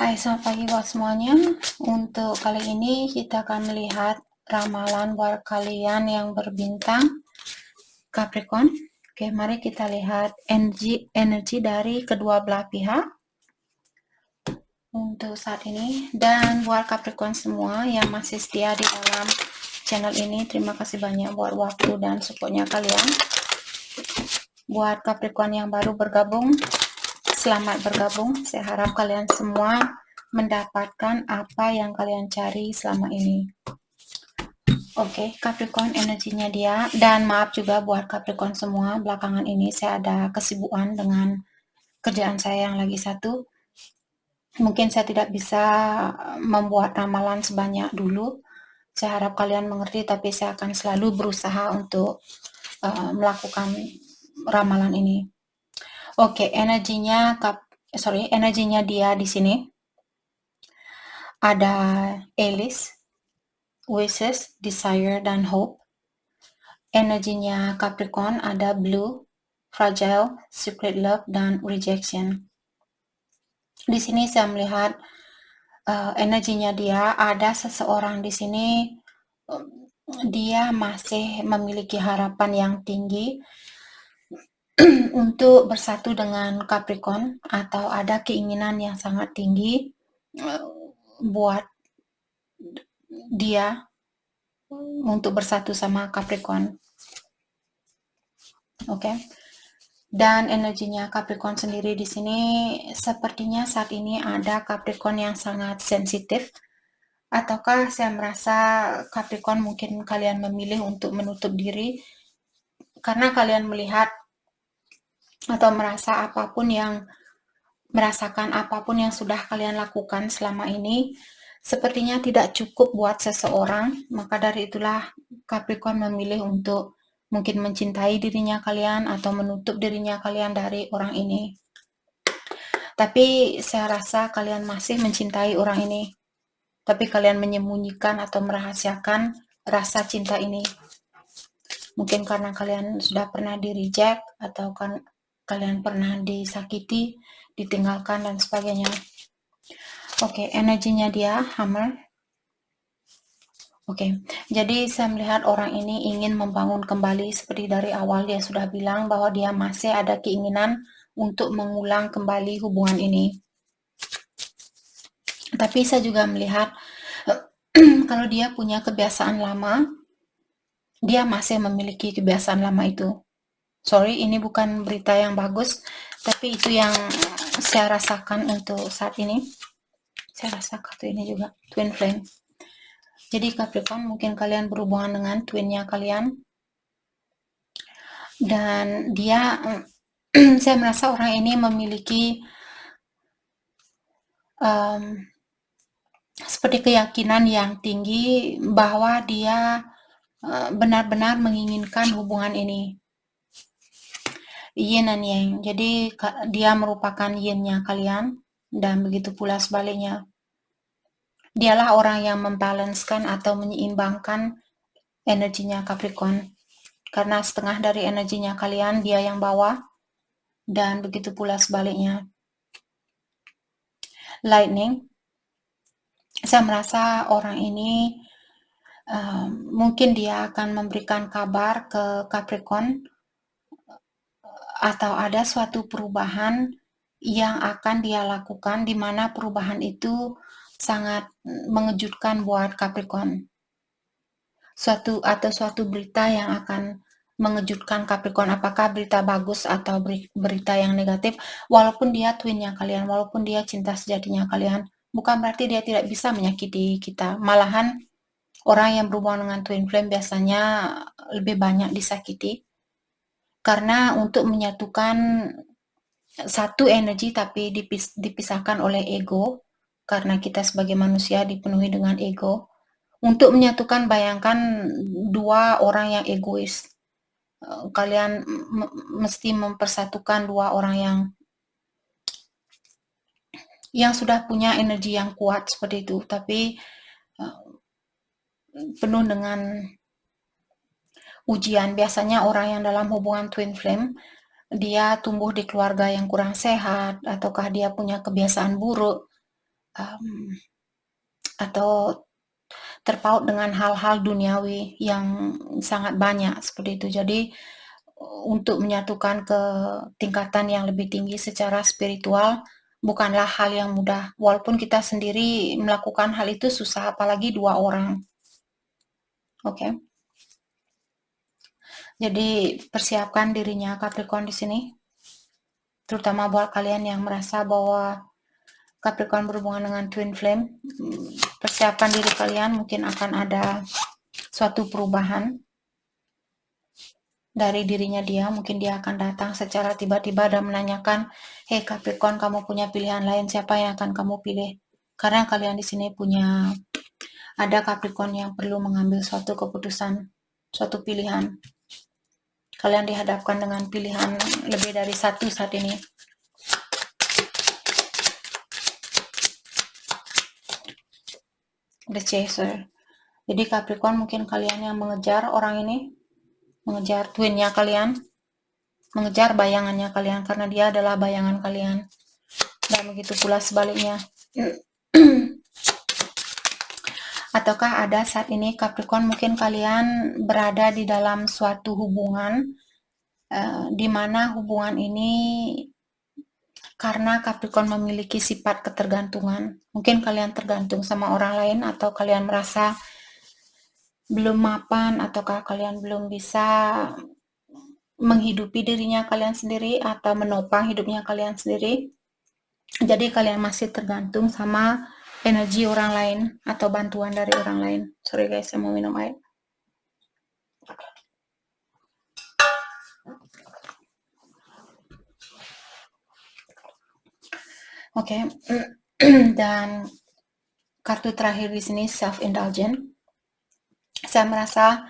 Hai, selamat pagi buat semuanya. Untuk kali ini kita akan melihat ramalan buat kalian yang berbintang Capricorn. Oke, mari kita lihat energi dari kedua belah pihak untuk saat ini. Dan buat Capricorn semua yang masih setia di dalam channel ini, terima kasih banyak buat waktu dan supportnya kalian. Buat Capricorn yang baru bergabung, selamat bergabung. Saya harap kalian semua mendapatkan apa yang kalian cari selama ini. Oke, Capricorn energinya dia. Dan maaf juga buat Capricorn semua, belakangan ini saya ada kesibukan dengan kerjaan saya yang lagi satu. Mungkin saya tidak bisa membuat ramalan sebanyak dulu. Saya harap kalian mengerti, tapi saya akan selalu berusaha untuk melakukan ramalan ini. Oke, energinya dia di sini ada Alice, Wishes, Desire, dan Hope. Energinya Capricorn ada Blue, Fragile, Secret Love, dan Rejection. Di sini saya melihat energinya dia ada seseorang di sini, dia masih memiliki harapan yang tinggi untuk bersatu dengan Capricorn, atau ada keinginan yang sangat tinggi buat dia untuk bersatu sama Capricorn. Oke. Dan energinya Capricorn sendiri di sini sepertinya saat ini ada Capricorn yang sangat sensitif, ataukah saya merasa Capricorn mungkin kalian memilih untuk menutup diri karena kalian melihat atau merasakan apapun yang sudah kalian lakukan selama ini sepertinya tidak cukup buat seseorang. Maka dari itulah Capricorn memilih untuk mungkin mencintai dirinya kalian atau menutup dirinya kalian dari orang ini. Tapi saya rasa kalian masih mencintai orang ini, tapi kalian menyembunyikan atau merahasiakan rasa cinta ini. Mungkin karena kalian sudah pernah di-reject, atau kan kalian pernah disakiti, ditinggalkan, dan sebagainya. Oke, energinya dia Hammer. Oke, jadi saya melihat orang ini ingin membangun kembali. Seperti dari awal dia sudah bilang bahwa dia masih ada keinginan untuk mengulang kembali hubungan ini. Tapi saya juga melihat kalau dia punya kebiasaan lama, dia masih memiliki kebiasaan lama itu. Sorry, ini bukan berita yang bagus, tapi itu yang saya rasakan untuk saat ini. Saya rasa kartu ini juga twin flame. Jadi Capricorn, mungkin kalian berhubungan dengan twinnya kalian, dan dia saya merasa orang ini memiliki seperti keyakinan yang tinggi bahwa dia benar-benar menginginkan hubungan ini. Yin dan Yang. Jadi dia merupakan yin-nya kalian, dan begitu pula sebaliknya. Dialah orang yang membalanskan atau menyeimbangkan energinya Capricorn. Karena setengah dari energinya kalian dia yang bawa, dan begitu pula sebaliknya. Lightning. Saya merasa orang ini mungkin dia akan memberikan kabar ke Capricorn atau ada suatu perubahan yang akan dia lakukan, di mana perubahan itu sangat mengejutkan buat Capricorn. Suatu berita yang akan mengejutkan Capricorn, apakah berita bagus atau berita yang negatif. Walaupun dia twinnya kalian, walaupun dia cinta sejatinya kalian, bukan berarti dia tidak bisa menyakiti kita. Malahan orang yang berhubungan dengan twin flame biasanya lebih banyak disakiti, karena untuk menyatukan satu energi tapi dipisahkan oleh ego, karena kita sebagai manusia dipenuhi dengan ego. Untuk menyatukan, bayangkan dua orang yang egois, kalian mesti mempersatukan dua orang yang sudah punya energi yang kuat seperti itu, tapi penuh dengan ujian. Biasanya orang yang dalam hubungan twin flame, dia tumbuh di keluarga yang kurang sehat, ataukah dia punya kebiasaan buruk, atau terpaut dengan hal-hal duniawi yang sangat banyak seperti itu. Jadi untuk menyatukan ke tingkatan yang lebih tinggi secara spiritual bukanlah hal yang mudah. Walaupun kita sendiri melakukan hal itu susah, apalagi dua orang. Oke. Jadi persiapkan dirinya Capricorn di sini. Terutama buat kalian yang merasa bahwa Capricorn berhubungan dengan twin flame. Persiapkan diri kalian, mungkin akan ada suatu perubahan dari dirinya dia. Mungkin dia akan datang secara tiba-tiba dan menanyakan, "Hey Capricorn, kamu punya pilihan lain, siapa yang akan kamu pilih?" Karena kalian di sini ada Capricorn yang perlu mengambil suatu keputusan, suatu pilihan. Kalian dihadapkan dengan pilihan lebih dari satu saat ini. The Chaser. Jadi Capricorn, mungkin kalian yang mengejar orang ini, mengejar twinnya kalian, mengejar bayangannya kalian, karena dia adalah bayangan kalian. Dan begitu pula sebaliknya. Ataukah ada saat ini Capricorn, mungkin kalian berada di dalam suatu hubungan di mana hubungan ini karena Capricorn memiliki sifat ketergantungan. Mungkin kalian tergantung sama orang lain, atau kalian merasa belum mapan, ataukah kalian belum bisa menghidupi dirinya kalian sendiri atau menopang hidupnya kalian sendiri. Jadi kalian masih tergantung sama energi orang lain atau bantuan dari orang lain. Sorry guys, saya mau minum air. Oke. Dan kartu terakhir di sini self-indulgent. Saya merasa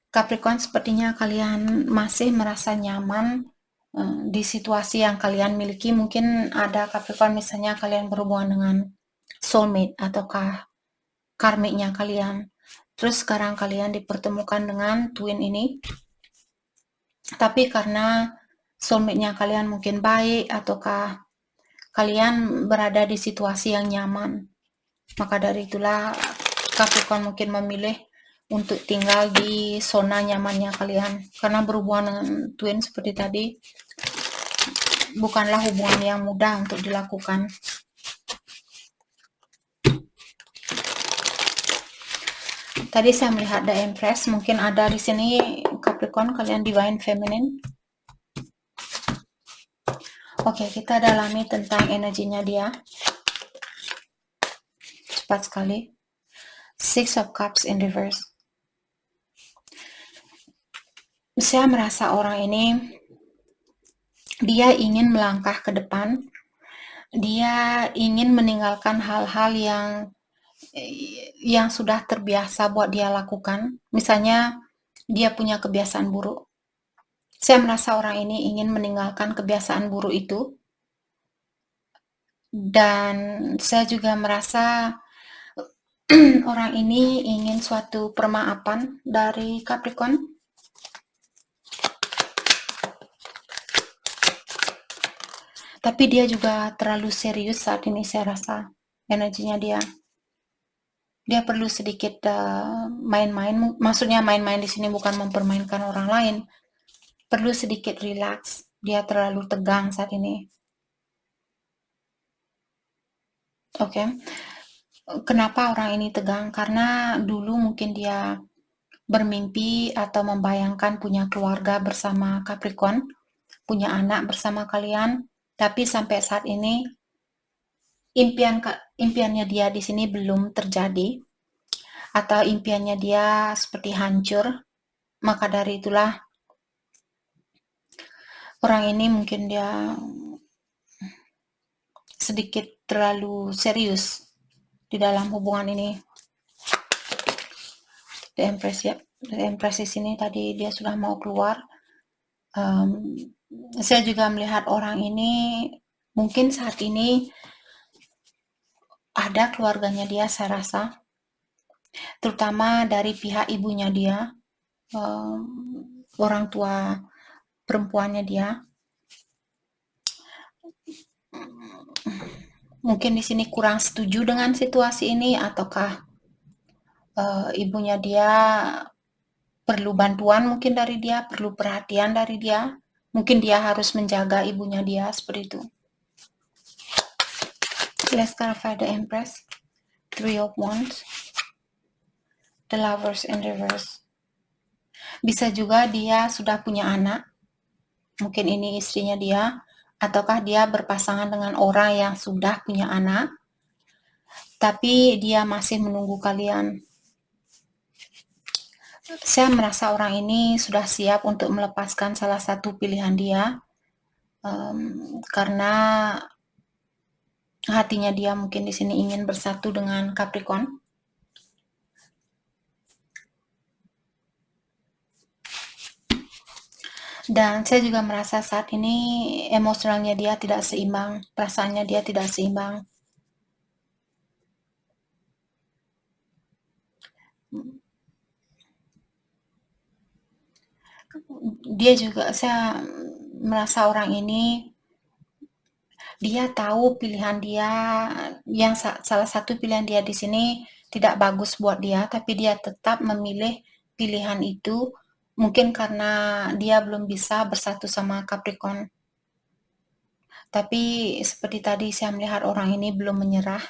Capricorn, sepertinya kalian masih merasa nyaman di situasi yang kalian miliki. Mungkin ada Capricorn, misalnya kalian berhubungan dengan soulmate ataukah karmiknya kalian. Terus sekarang kalian dipertemukan dengan twin ini. Tapi karena soulmate-nya kalian mungkin baik, ataukah kalian berada di situasi yang nyaman, maka dari itulah Capricorn mungkin memilih untuk tinggal di zona nyamannya kalian. Karena berhubungan dengan twin seperti tadi, bukanlah hubungan yang mudah untuk dilakukan. Tadi saya melihat The Empress, mungkin ada di sini Capricorn, kalian divine feminine. Oke, kita dalami tentang energinya dia. Cepat sekali. Six of Cups in reverse. Saya merasa orang ini dia ingin melangkah ke depan. Dia ingin meninggalkan hal-hal yang sudah terbiasa buat dia lakukan. Misalnya dia punya kebiasaan buruk. Saya merasa orang ini ingin meninggalkan kebiasaan buruk itu. Dan saya juga merasa orang ini ingin suatu permaafan dari Capricorn. Tapi dia juga terlalu serius saat ini, saya rasa energinya dia. Dia perlu sedikit main-main. Maksudnya main-main di sini bukan mempermainkan orang lain. Perlu sedikit relax. Dia terlalu tegang saat ini. Oke. Kenapa orang ini tegang? Karena dulu mungkin dia bermimpi atau membayangkan punya keluarga bersama Capricorn, punya anak bersama kalian, tapi sampai saat ini impiannya dia di sini belum terjadi, atau impiannya dia seperti hancur. Maka dari itulah orang ini mungkin dia sedikit terlalu serius di dalam hubungan ini. The Empress ya, The Empress di sini tadi dia sudah mau keluar. Saya juga melihat orang ini mungkin saat ini ada keluarganya dia, saya rasa, terutama dari pihak ibunya dia, orang tua perempuannya dia. mungkin di sini kurang setuju dengan situasi ini, ataukah ibunya dia perlu bantuan mungkin dari dia, perlu perhatian dari dia. Mungkin dia harus menjaga ibunya dia, seperti itu. Let's clarify the Empress, Three of Wands, the Lovers in reverse. Bisa juga dia sudah punya anak, mungkin ini istrinya dia, ataukah dia berpasangan dengan orang yang sudah punya anak, tapi dia masih menunggu kalian. Saya merasa orang ini sudah siap untuk melepaskan salah satu pilihan dia, karena hatinya dia mungkin di sini ingin bersatu dengan Capricorn. Dan saya juga merasa saat ini emosionalnya dia tidak seimbang, perasaannya dia tidak seimbang. Dia juga, saya merasa orang ini, dia tahu pilihan dia, yang salah satu pilihan dia di sini tidak bagus buat dia, tapi dia tetap memilih pilihan itu, mungkin karena dia belum bisa bersatu sama Capricorn. Tapi seperti tadi saya melihat orang ini belum menyerah,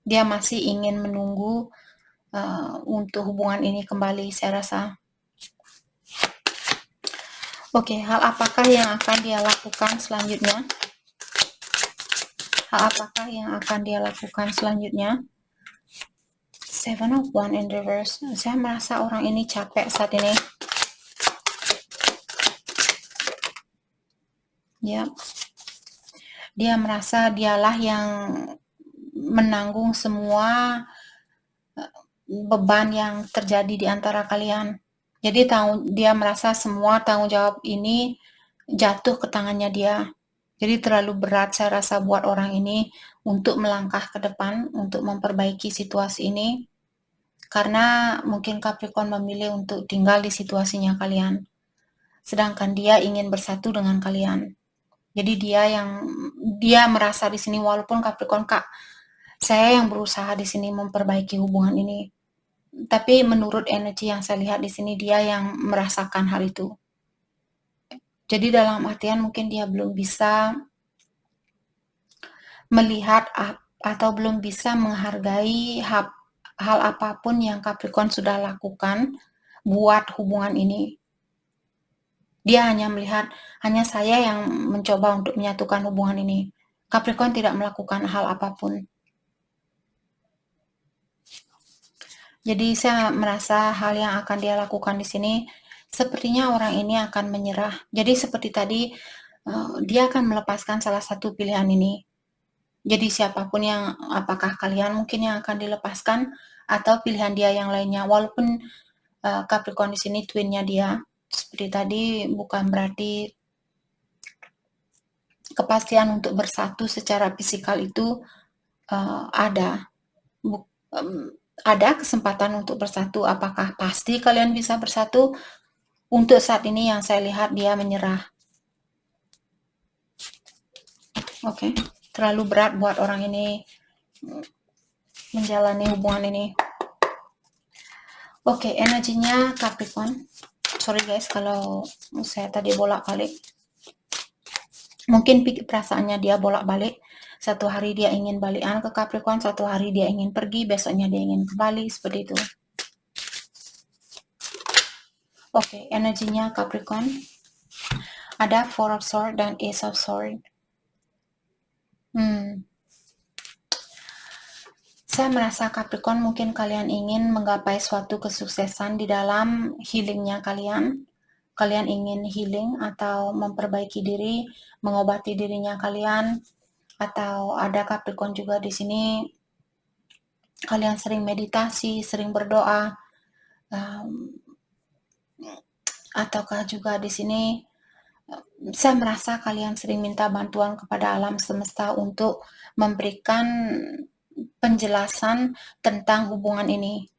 dia masih ingin menunggu untuk hubungan ini kembali, saya rasa. Oke, hal apakah yang akan dia lakukan selanjutnya? Hal apakah yang akan dia lakukan selanjutnya? Seven of Wands in reverse. Saya merasa orang ini capek saat ini. Ya, dia merasa dialah yang menanggung semua beban yang terjadi di antara kalian. Jadi dia merasa semua tanggung jawab ini jatuh ke tangannya dia. Jadi terlalu berat saya rasa buat orang ini untuk melangkah ke depan, untuk memperbaiki situasi ini. Karena mungkin Capricorn memilih untuk tinggal di situasinya kalian. Sedangkan dia ingin bersatu dengan kalian. Jadi dia merasa di sini, walaupun Capricorn, Kak, saya yang berusaha di sini memperbaiki hubungan ini. Tapi menurut energi yang saya lihat di sini, dia yang merasakan hal itu. Jadi dalam artian mungkin dia belum bisa melihat atau belum bisa menghargai hal apapun yang Capricorn sudah lakukan buat hubungan ini. Dia hanya melihat, hanya saya yang mencoba untuk menyatukan hubungan ini. Capricorn tidak melakukan hal apapun. Jadi saya merasa hal yang akan dia lakukan di sini, sepertinya orang ini akan menyerah. Jadi seperti tadi, dia akan melepaskan salah satu pilihan ini. Jadi siapapun yang, apakah kalian mungkin yang akan dilepaskan, atau pilihan dia yang lainnya. Walaupun Capricorn di sini twinnya dia, seperti tadi, bukan berarti kepastian untuk bersatu secara fisikal itu ada. Ada kesempatan untuk bersatu. Apakah pasti kalian bisa bersatu? Untuk saat ini yang saya lihat dia menyerah. Oke, terlalu berat buat orang ini menjalani hubungan ini. Oke, energinya Capricorn. Sorry guys kalau saya tadi bolak-balik. Mungkin perasaannya dia bolak-balik. Satu hari dia ingin balikan ke Capricorn, satu hari dia ingin pergi, besoknya dia ingin kembali, seperti itu. Oke, energinya Capricorn. Ada Four of Swords dan Ace of Swords. Saya merasa Capricorn mungkin kalian ingin menggapai suatu kesuksesan di dalam healingnya kalian. Kalian ingin healing atau memperbaiki diri, mengobati dirinya kalian, atau ada Capricorn juga di sini. Kalian sering meditasi, sering berdoa, ataukah juga di sini saya merasa kalian sering minta bantuan kepada alam semesta untuk memberikan penjelasan tentang hubungan ini.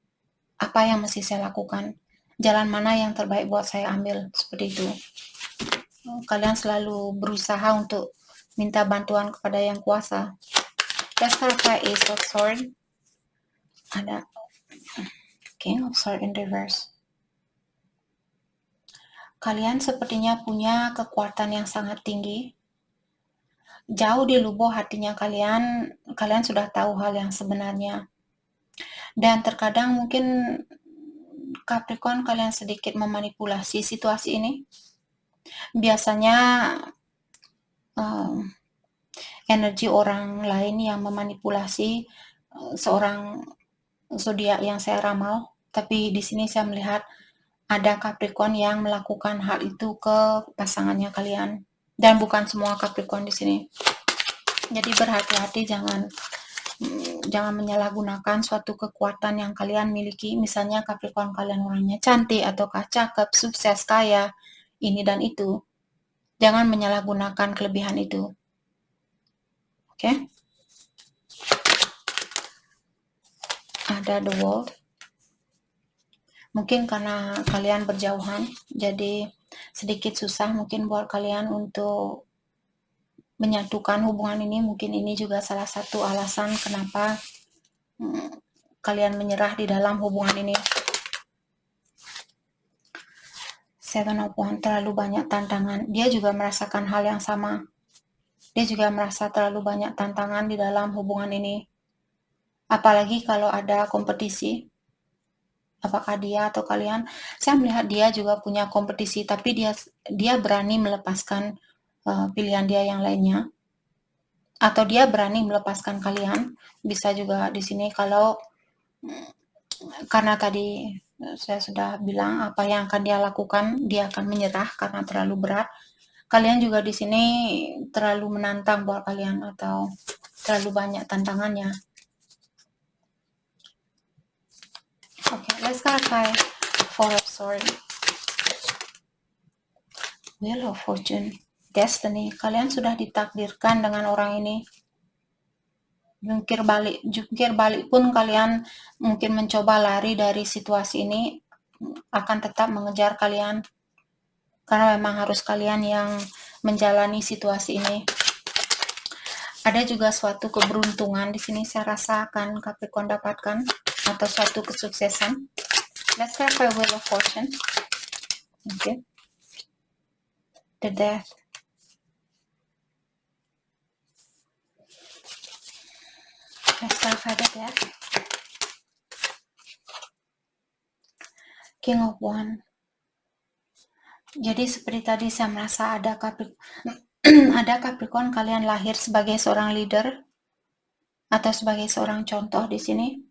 Apa yang mesti saya lakukan? Jalan mana yang terbaik buat saya ambil? Seperti itu. Kalian selalu berusaha untuk minta bantuan kepada yang kuasa. Let's clarify Ace of Sword. Ada King of Sword in reverse. Kalian sepertinya punya kekuatan yang sangat tinggi. Jauh di lubuk hatinya kalian sudah tahu hal yang sebenarnya. Dan terkadang mungkin Capricorn kalian sedikit memanipulasi situasi ini. Biasanya energi orang lain yang memanipulasi seorang zodiak yang saya ramal, tapi di sini saya melihat ada Capricorn yang melakukan hal itu ke pasangannya kalian, dan bukan semua Capricorn di sini. Jadi berhati-hati, jangan menyalahgunakan suatu kekuatan yang kalian miliki. Misalnya Capricorn kalian orangnya cantik ataukah cakep, sukses, kaya, ini dan itu. Jangan menyalahgunakan kelebihan itu. Oke? Ada The World. Mungkin karena kalian berjauhan, jadi sedikit susah mungkin buat kalian untuk menyatukan hubungan ini. Mungkin ini juga salah satu alasan kenapa kalian menyerah di dalam hubungan ini. Seven of Wands, terlalu banyak tantangan. Dia juga merasakan hal yang sama. Dia juga merasa terlalu banyak tantangan di dalam hubungan ini. Apalagi kalau ada kompetisi. Apakah dia atau kalian? Saya melihat dia juga punya kompetisi, tapi dia berani melepaskan pilihan dia yang lainnya, atau dia berani melepaskan kalian. Bisa juga di sini kalau karena tadi saya sudah bilang apa yang akan dia lakukan, dia akan menyerah karena terlalu berat. Kalian juga di sini terlalu menantang buat kalian atau terlalu banyak tantangannya. Okay, let's clarify Four of Swords. Wheel of Fortune. Destiny. Kalian sudah ditakdirkan dengan orang ini. Jungkir balik pun kalian mungkin mencoba lari dari situasi ini, akan tetap mengejar kalian. Karena memang harus kalian yang menjalani situasi ini. Ada juga suatu keberuntungan di sini saya rasa akan Capricorn dapatkan, atau suatu kesuksesan. Let's clarify Wheel of Fortune. Okay. The Death. Let's clarify the Death. King of Wands. Jadi seperti tadi saya merasa ada Capricorn kalian lahir sebagai seorang leader atau sebagai seorang contoh di sini.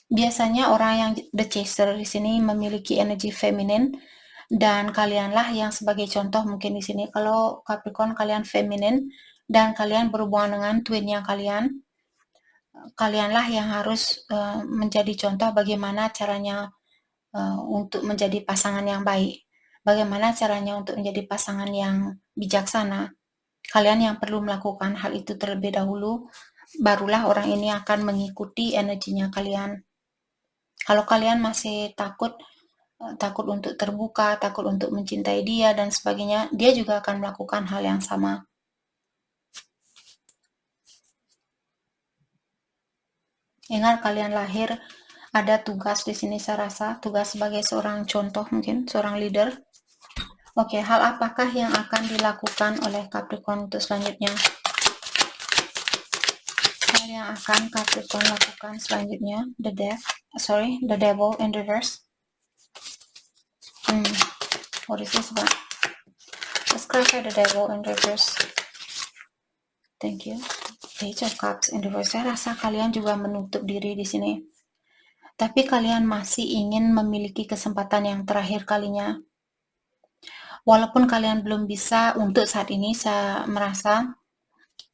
Biasanya orang yang the chaser di sini memiliki energi feminin, dan kalianlah yang sebagai contoh mungkin di sini. Kalau Capricorn kalian feminin dan kalian berhubungan dengan twinnya kalianlah yang harus menjadi contoh bagaimana caranya untuk menjadi pasangan yang baik. Bagaimana caranya untuk menjadi pasangan yang bijaksana. Kalian yang perlu melakukan hal itu terlebih dahulu, barulah orang ini akan mengikuti energinya kalian. Kalau kalian masih takut untuk terbuka, takut untuk mencintai dia dan sebagainya, dia juga akan melakukan hal yang sama. Ingat, kalian lahir ada tugas di sini, saya rasa tugas sebagai seorang contoh, mungkin seorang leader. Oke, hal apakah yang akan dilakukan oleh Capricorn untuk selanjutnya? Hal yang akan Capricorn lakukan selanjutnya, the Devil in reverse. What is this about? Let's clarify the Devil in reverse. Thank you. Page of Cups in reverse. Saya rasa kalian juga menutup diri di sini. Tapi kalian masih ingin memiliki kesempatan yang terakhir kalinya. Walaupun kalian belum bisa untuk saat ini, saya merasa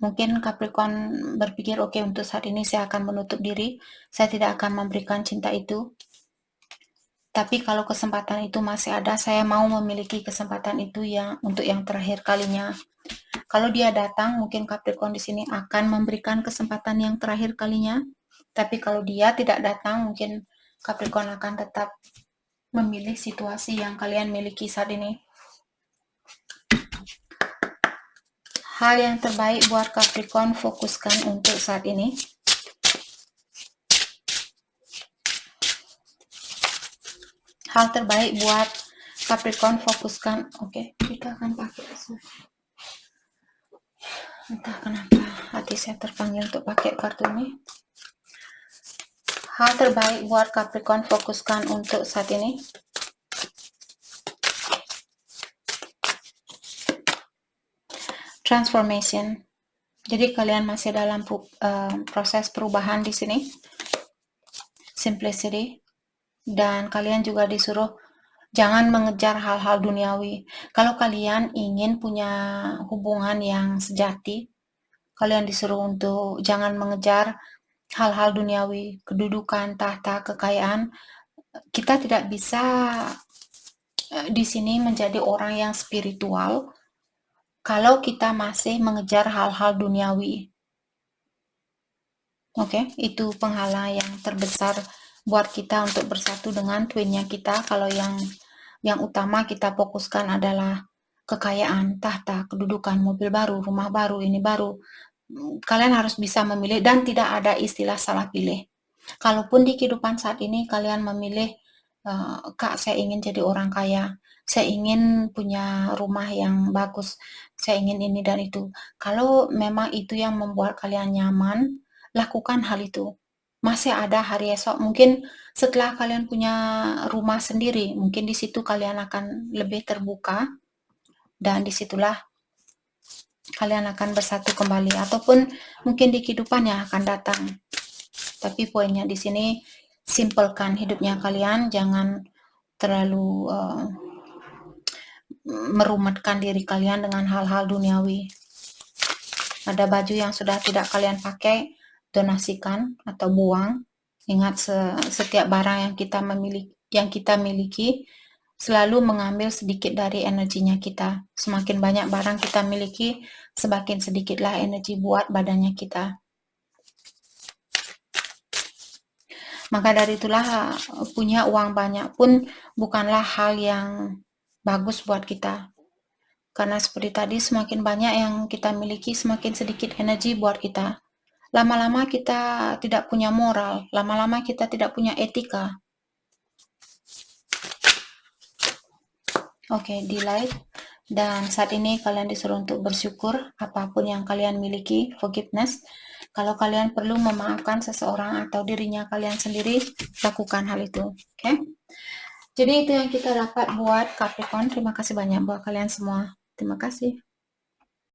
mungkin Capricorn berpikir, oke, untuk saat ini saya akan menutup diri, saya tidak akan memberikan cinta itu. Tapi kalau kesempatan itu masih ada, saya mau memiliki kesempatan itu untuk yang terakhir kalinya. Kalau dia datang, mungkin Capricorn di sini akan memberikan kesempatan yang terakhir kalinya. Tapi kalau dia tidak datang, mungkin Capricorn akan tetap memilih situasi yang kalian miliki saat ini. Hal yang terbaik buat Capricorn fokuskan untuk saat ini. Hal terbaik buat Capricorn fokuskan. Oke, kita akan pakai. Entah kenapa hati saya terpanggil untuk pakai kartu ini. Hal terbaik buat Capricorn fokuskan untuk saat ini. Transformation. Jadi kalian masih dalam proses perubahan di sini. Simplicity. Dan kalian juga disuruh jangan mengejar hal-hal duniawi. Kalau kalian ingin punya hubungan yang sejati, kalian disuruh untuk jangan mengejar hal-hal duniawi, kedudukan, tahta, kekayaan. Kita tidak bisa di sini menjadi orang yang spiritual kalau kita masih mengejar hal-hal duniawi. Oke, itu penghalang yang terbesar buat kita untuk bersatu dengan twinnya kita. Kalau yang utama kita fokuskan adalah kekayaan, tahta, kedudukan, mobil baru, rumah baru, ini baru. Kalian harus bisa memilih dan tidak ada istilah salah pilih. Kalaupun di kehidupan saat ini kalian memilih, Kak, saya ingin jadi orang kaya, saya ingin punya rumah yang bagus, saya ingin ini dan itu. Kalau memang itu yang membuat kalian nyaman, lakukan hal itu. Masih ada hari esok, mungkin setelah kalian punya rumah sendiri, mungkin di situ kalian akan lebih terbuka, dan disitulah kalian akan bersatu kembali, ataupun mungkin di kehidupan yang akan datang. Tapi poinnya di sini, simpelkan hidupnya kalian, jangan terlalu merumatkan diri kalian dengan hal-hal duniawi. Ada baju yang sudah tidak kalian pakai, donasikan atau buang. Ingat, setiap barang yang kita miliki selalu mengambil sedikit dari energinya kita. Semakin banyak barang kita miliki, semakin sedikitlah energi buat badannya kita. Maka dari itulah punya uang banyak pun bukanlah hal yang bagus buat kita. Karena seperti tadi, semakin banyak yang kita miliki, semakin sedikit energi buat kita. Lama-lama kita tidak punya moral, lama-lama kita tidak punya etika. Oke, di light. Dan saat ini kalian disuruh untuk bersyukur apapun yang kalian miliki, forgiveness. Kalau kalian perlu memaafkan seseorang atau dirinya kalian sendiri, lakukan hal itu. Oke? Jadi itu yang kita dapat buat Capricorn. Terima kasih banyak buat kalian semua. Terima kasih.